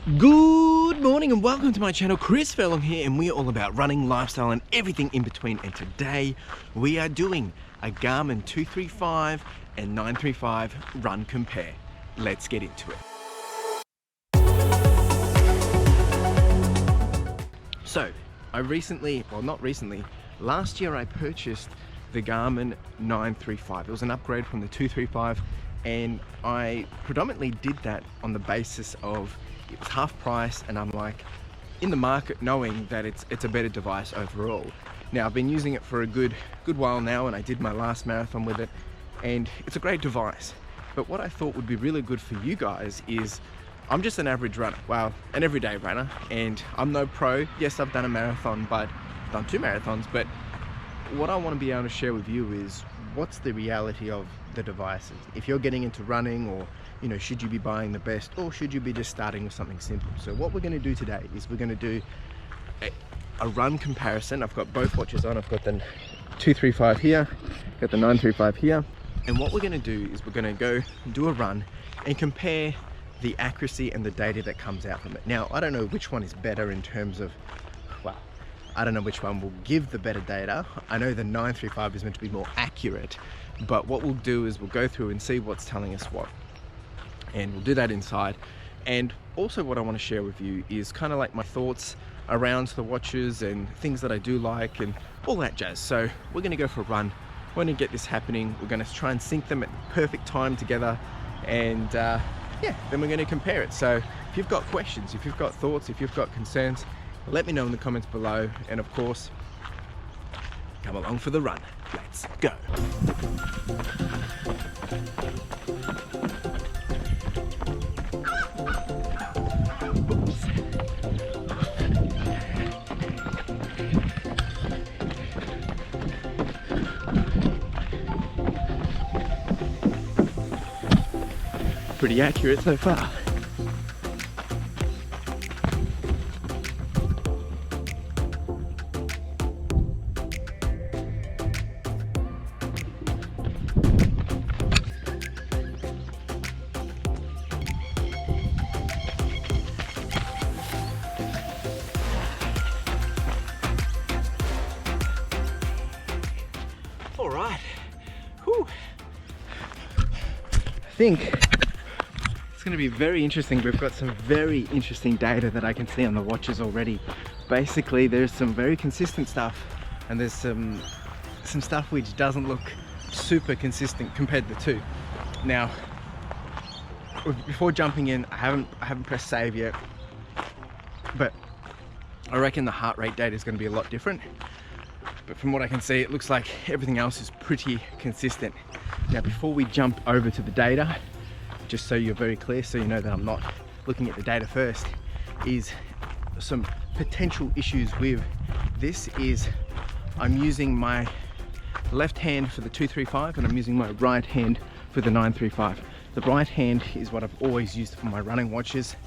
Good morning and welcome to my channel. Chris Furlong here, and we're all about running, lifestyle and everything in between. And today we are doing a Garmin 235 and 935 run compare. Let's get into it. So last year I purchased the Garmin 935. It was an upgrade from the 235, and I predominantly did that on the basis of it was half price, and I'm like in the market knowing that it's a better device overall. Now I've been using it for a good while now, and I did my last marathon with it, and it's a great device. But what I thought would be really good for you guys is, I'm just an average runner, well, an everyday runner, and I'm no pro. Yes, I've done a marathon, but I've done 2 marathons, but what I want to be able to share with you is what's the reality of the devices. If you're getting into running, or should you be buying the best, or should you be just starting with something simple? So what we're going to do today is we're going to do a run comparison. I've got both watches on. I've got the 235 here, got the 935 here, and what we're going to do is we're going to go do a run and compare the accuracy and the data that comes out from it. Now I don't know which one is better in terms of, well, I don't know which one will give the better data. I know the 935 is meant to be more accurate, but what we'll do is we'll go through and see what's telling us what, and we'll do that inside. And also what I want to share with you is kind of like my thoughts around the watches and things that I do like and all that jazz. So we're going to go for a run. We're going to get this happening. We're going to try and sync them at the perfect time together, and yeah, then we're going to compare it. So if you've got questions, if you've got thoughts, if you've got concerns, let me know in the comments below, and of course, come along for the run. Let's go. Pretty accurate so far. All right. Whew. I think it's going to be very interesting. We've got some very interesting data that I can see on the watches already. Basically, there's some very consistent stuff, and there's some stuff which doesn't look super consistent compared to the two. Now, before jumping in, I haven't pressed save yet, but I reckon the heart rate data is going to be a lot different. But from what I can see, it looks like everything else is pretty consistent. Now, before we jump over to the data, just so you're very clear, so you know that I'm not looking at the data first, is some potential issues with this is I'm using my left hand for the 235 and I'm using my right hand for the 935. The right hand is what I've always used for my running watches,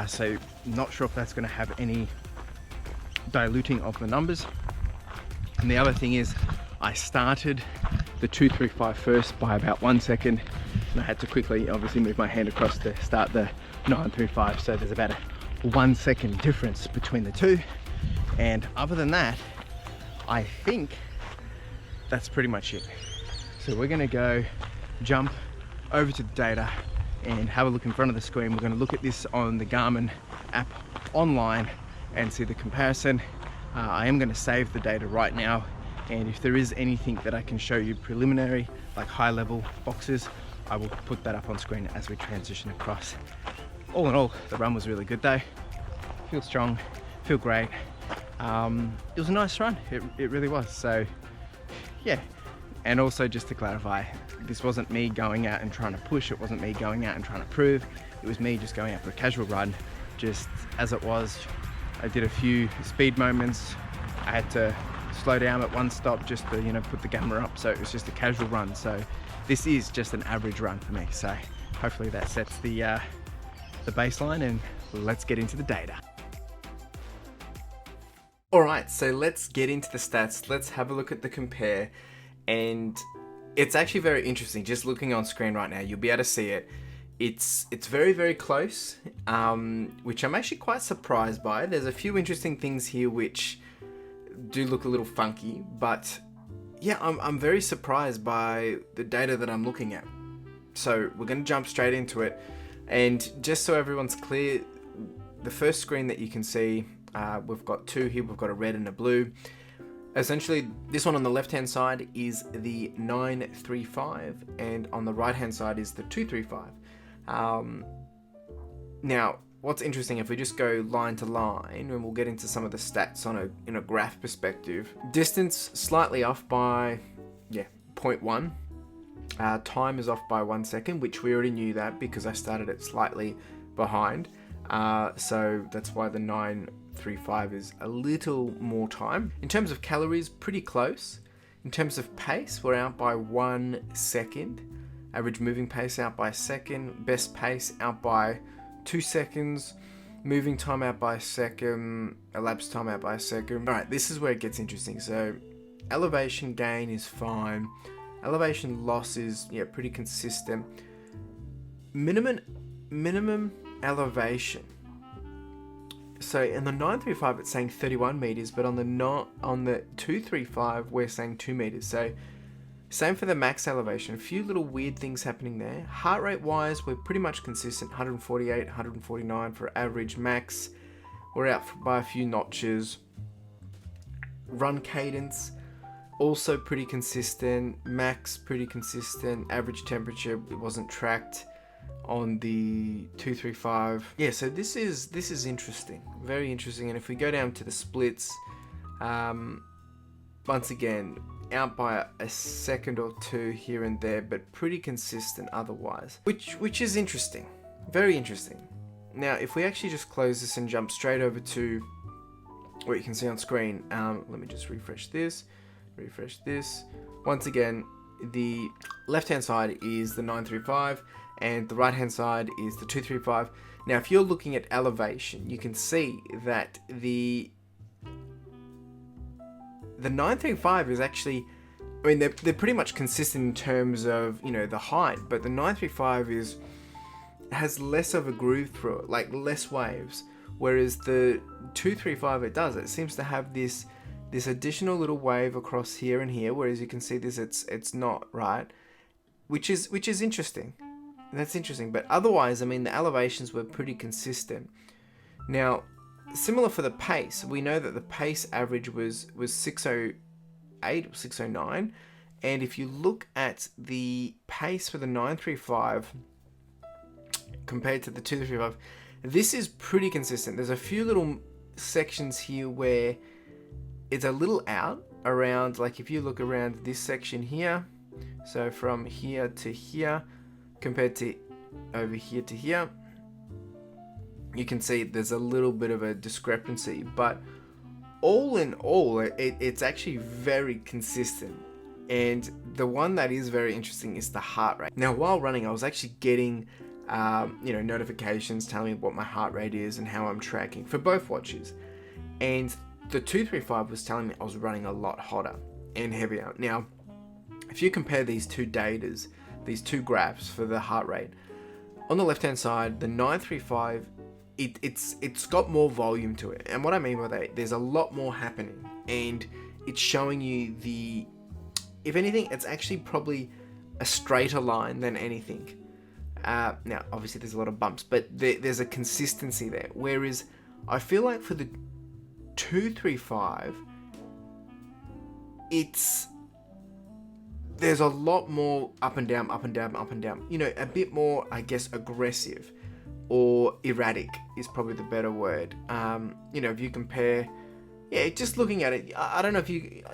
so not sure if that's going to have any diluting of the numbers. And the other thing is, I started the 235 first by about 1 second, and I had to quickly obviously move my hand across to start the 935, so there's about a 1 second difference between the two. And other than that, I think that's pretty much it. So we're gonna go jump over to the data and have a look in front of the screen. We're gonna look at this on the Garmin app online and see the comparison. I am going to save the data right now, and if there is anything that I can show you preliminary, like high level boxes, I will put that up on screen as we transition across. All in all, the run was really good though. Feel strong, feel great. It was a nice run, it really was. So yeah, and also just to clarify, this wasn't me going out and trying to push, it wasn't me going out and trying to prove, it was me just going out for a casual run, just as it was. I did a few speed moments. I had to slow down at one stop just to put the camera up, so it was just a casual run. So this is just an average run for me, so hopefully that sets the baseline, and let's get into the data. Alright, so let's get into the stats. Let's have a look at the compare, and it's actually very interesting. Just looking on screen right now, you'll be able to see it. It's very, very close, which I'm actually quite surprised by. There's a few interesting things here which do look a little funky, but yeah, I'm very surprised by the data that I'm looking at. So we're going to jump straight into it. And just so everyone's clear, the first screen that you can see, we've got two here. We've got a red and a blue. Essentially, this one on the left-hand side is the 935, and on the right-hand side is the 235. Now, what's interesting, if we just go line to line, and we'll get into some of the stats in a graph perspective. Distance slightly off by 0.1. Time is off by 1 second, which we already knew that because I started it slightly behind. So that's why the 935 is a little more time. In terms of calories, pretty close. In terms of pace, we're out by 1 second. Average moving pace out by a second. Best pace out by 2 seconds. Moving time out by a second. Elapsed time out by a second. Alright, this is where it gets interesting. So elevation gain is fine. Elevation loss is pretty consistent. Minimum elevation. So in the 935 it's saying 31 meters, but on the 235 we're saying 2 meters. So same for the max elevation. A few little weird things happening there. Heart rate wise, we're pretty much consistent. 148, 149 for average. Max, we're out by a few notches. Run cadence, also pretty consistent. Max, pretty consistent. Average temperature, it wasn't tracked on the 235. Yeah, so this is interesting, very interesting. And if we go down to the splits, once again, out by a second or two here and there, but pretty consistent otherwise, which is interesting, very interesting. Now, if we actually just close this and jump straight over to what you can see on screen, let me just refresh this. Once again, the left-hand side is the 935, and the right-hand side is the 235. Now, if you're looking at elevation, you can see that the 935 is actually, I mean, they're pretty much consistent in terms of, the height, but the 935 has less of a groove through it, like less waves, whereas the 235, it seems to have this additional little wave across here and here, whereas you can see this, it's not, right? Which is interesting. That's interesting, but otherwise, I mean, the elevations were pretty consistent. Now, similar for the pace, we know that the pace average was 608 or 609, and if you look at the pace for the 935 compared to the 235, this is pretty consistent. There's a few little sections here where it's a little out around, like if you look around this section here, so from here to here compared to over here to here, you can see there's a little bit of a discrepancy, but all in all, it's actually very consistent. And the one that is very interesting is the heart rate. Now, while running, I was actually getting notifications telling me what my heart rate is and how I'm tracking for both watches. And the 235 was telling me I was running a lot hotter and heavier. Now, if you compare these two datas, these two graphs for the heart rate, on the left-hand side, the 935, it's got more volume to it. And what I mean by that, there's a lot more happening, and it's showing you if anything, it's actually probably a straighter line than anything. Now, obviously, there's a lot of bumps, but there's a consistency there. Whereas I feel like for the 235, there's a lot more up and down, up and down, up and down. A bit more, I guess, aggressive or erratic is probably the better word. If you compare, just looking at it, I don't know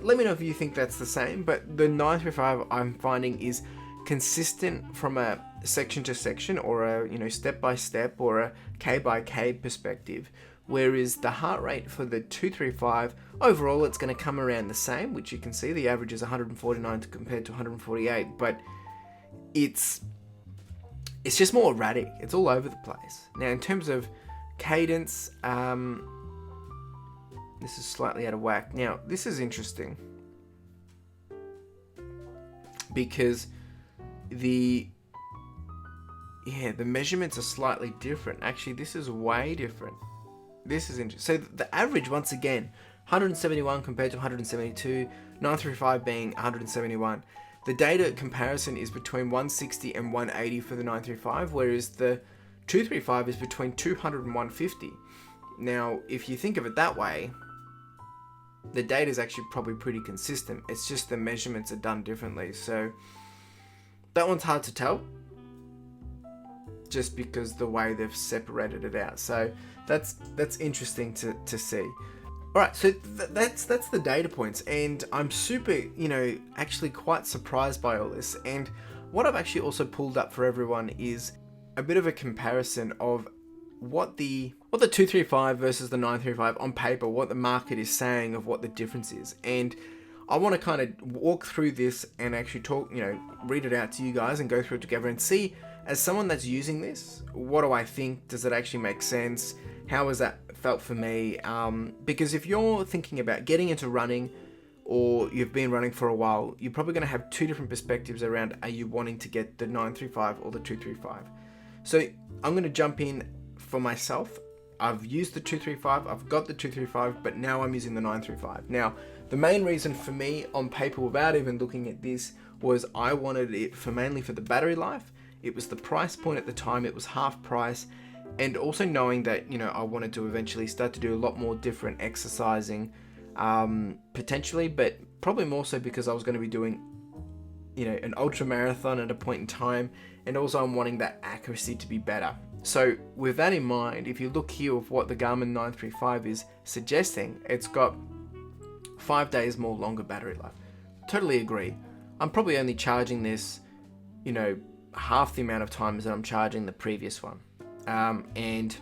let me know if you think that's the same, but the 935 I'm finding is consistent from a section to section or a, step by step or a K by K perspective. Whereas the heart rate for the 235, overall it's going to come around the same, which you can see the average is 149 compared to 148, but it's just more erratic. It's all over the place. Now, in terms of cadence, this is slightly out of whack. Now, this is interesting because yeah, the measurements are slightly different. Actually, this is way different. This is interesting. So the average, once again, 171 compared to 172, 935 being 171. The data comparison is between 160 and 180 for the 935, whereas the 235 is between 200 and 150. Now, if you think of it that way, the data is actually probably pretty consistent. It's just the measurements are done differently. So that one's hard to tell, just because the way they've separated it out. So that's interesting to see. All right, so that's the data points, and I'm super, actually quite surprised by all this. And what I've actually also pulled up for everyone is a bit of a comparison of what the 235 versus the 935 on paper, what the market is saying of what the difference is. And I want to kind of walk through this and actually talk, read it out to you guys and go through it together and see, as someone that's using this, what do I think? Does it actually make sense? How has that felt for me? Because if you're thinking about getting into running, or you've been running for a while, you're probably going to have two different perspectives around, are you wanting to get the 935 or the 235? So I'm going to jump in for myself. I've used the 235, I've got the 235, but now I'm using the 935. Now, the main reason for me on paper, without even looking at this, was I wanted it mainly for the battery life. It was the price point at the time, it was half price, and also knowing that, I wanted to eventually start to do a lot more different exercising, potentially, but probably more so because I was going to be doing, an ultra marathon at a point in time, and also I'm wanting that accuracy to be better. So with that in mind, if you look here with what the Garmin 935 is suggesting, it's got 5 days more longer battery life. Totally agree. I'm probably only charging this, half the amount of times that I'm charging the previous one. And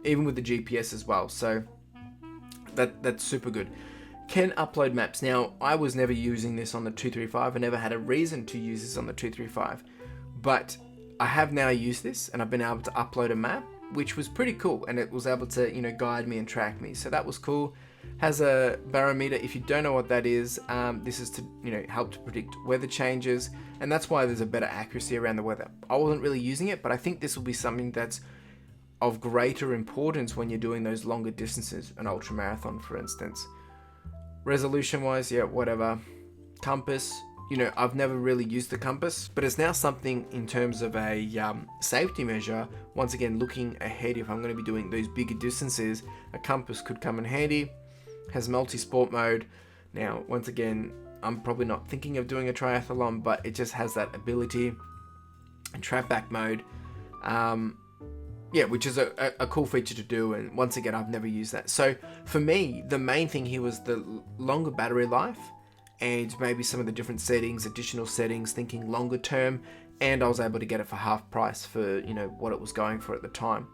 even with the GPS as well. So that's super good. Can upload maps. Now, I was never using this on the 235. I never had a reason to use this on the 235. But I have now used this, and I've been able to upload a map, which was pretty cool. And it was able to, guide me and track me. So that was cool. Has a barometer. If you don't know what that is, this is to, help to predict weather changes. And that's why there's a better accuracy around the weather. I wasn't really using it, but I think this will be something that's of greater importance when you're doing those longer distances, an ultra marathon, for instance. Resolution wise, yeah, whatever. Compass, I've never really used the compass, but it's now something in terms of a safety measure. Once again, looking ahead, if I'm going to be doing those bigger distances, a compass could come in handy. Has multi-sport mode. Now, once again, I'm probably not thinking of doing a triathlon, but it just has that ability. And trap back mode, which is a cool feature to do. And once again, I've never used that. So for me, the main thing here was the longer battery life, and maybe some of the different settings, additional settings, thinking longer term. And I was able to get it for half price for, what it was going for at the time.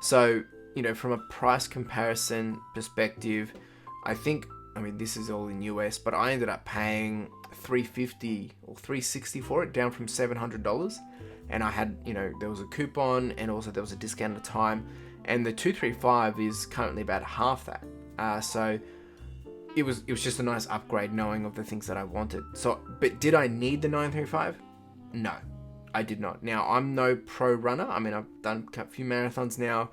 So, from a price comparison perspective, I think, this is all in US, but I ended up paying $350 or $360 for it, down from $700. And I had, there was a coupon, and also there was a discount at the time. And the 235 is currently about half that. So it was just a nice upgrade, knowing of the things that I wanted. So, but did I need the 935? No, I did not. Now, I'm no pro runner. I've done a few marathons now.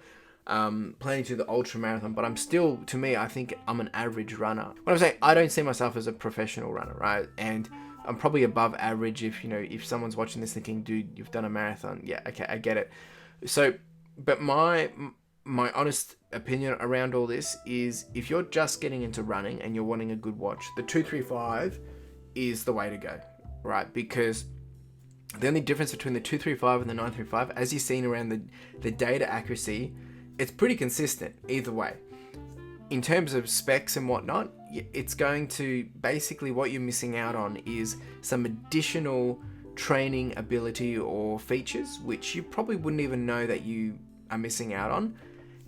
Planning to do the ultra marathon, but I'm still, to me, I think I'm an average runner. What I'm saying, I don't see myself as a professional runner, right? And I'm probably above average if someone's watching this thinking, dude, you've done a marathon. Yeah, okay, I get it. So, but my honest opinion around all this is, if you're just getting into running and you're wanting a good watch, the 235 is the way to go, right? Because the only difference between the 235 and the 935, as you've seen around the data accuracy, it's pretty consistent either way. In terms of specs and whatnot, it's going to, basically what you're missing out on is some additional training ability or features, which you probably wouldn't even know that you are missing out on,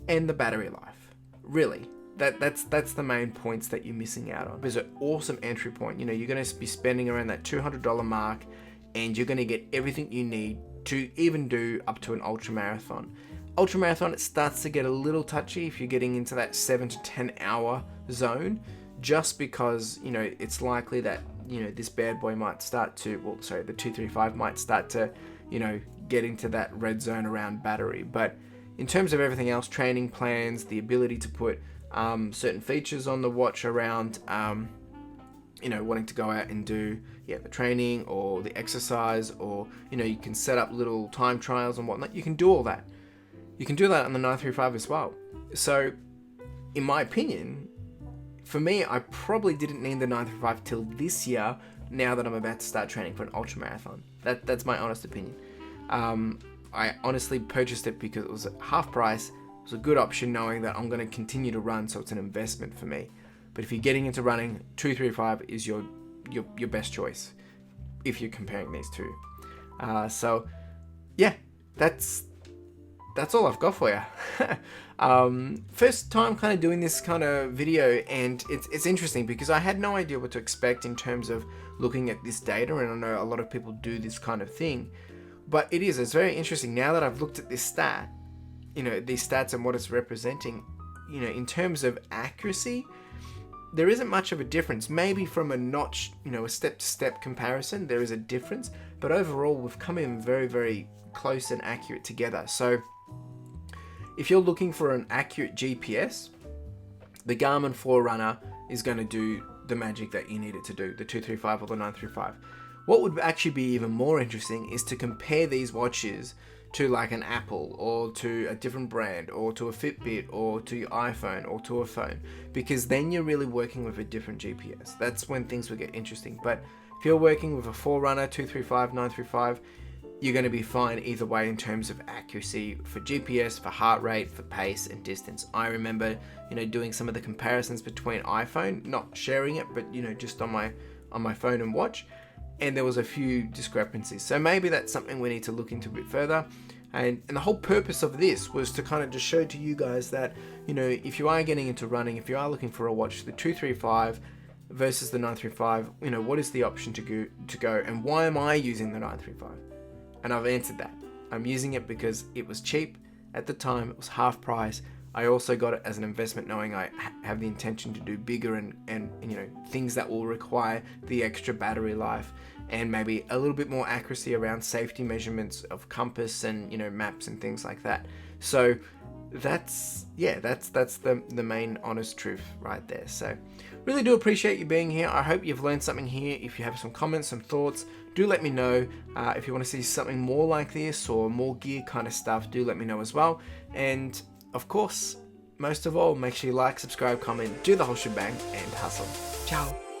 and the battery life. Really, that's the main points that you're missing out on. There's an awesome entry point. You're going to be spending around that $200 mark, and you're going to get everything you need to even do up to an ultra marathon. Ultra marathon, it starts to get a little touchy if you're getting into that 7 to 10 hour zone, just because, it's likely that, this bad boy might start to, the 235 might start to, you know, get into that red zone around battery. But in terms of everything else, training plans, the ability to put certain features on the watch around, you know, wanting to go out and do the training or the exercise, or, you know, you can set up little time trials and whatnot. You can do all that. You can do that on the 935 as well. So, in my opinion, for me, I probably didn't need the 935 till this year, now that I'm about to start training for an ultra marathon. That's my honest opinion. I honestly purchased it because it was half price. It was a good option, knowing that I'm going to continue to run, so it's an investment for me. But if you're getting into running, 235 is your best choice if you're comparing these two. So yeah, that's all I've got for you. First time kind of doing this kind of video, and it's interesting because I had no idea what to expect in terms of looking at this data, and I know a lot of people do this kind of thing, but it's very interesting now that I've looked at this stat, you know, these stats and what it's representing, you know, in terms of accuracy. There isn't much of a difference. Maybe from a notch, you know, a step-to-step comparison, there is a difference, but overall we've come in very, very close and accurate together. So if you're looking for an accurate GPS, the Garmin Forerunner is going to do the magic that you need it to do, the 235 or the 935. What would actually be even more interesting is to compare these watches to like an Apple, or to a different brand, or to a Fitbit, or to your iPhone, or to a phone, because then you're really working with a different GPS. That's when things will get interesting. But if you're working with a Forerunner, 235, 935, you're going to be fine either way in terms of accuracy for GPS, for heart rate, for pace and distance. I remember, you know, doing some of the comparisons between iPhone, not sharing it, but, you know, just on my phone and watch, and there was a few discrepancies. So maybe that's something we need to look into a bit further. And the whole purpose of this was to kind of just show to you guys that, you know, if you are getting into running, if you are looking for a watch, the 235 versus the 935, you know, what is the option to go, and why am I using the 935? And I've answered that. I'm using it because it was cheap at the time. It was half price. I also got it as an investment, knowing I have the intention to do bigger and you know, things that will require the extra battery life, and maybe a little bit more accuracy around safety measurements of compass and, you know, maps and things like that. So that's the main honest truth right there. So really do appreciate you being here. I hope you've learned something here. If you have some comments, some thoughts, do let me know. If you want to see something more like this or more gear kind of stuff, do let me know as well. And of course, most of all, make sure you like, subscribe, comment, do the whole shebang, and hustle. Ciao.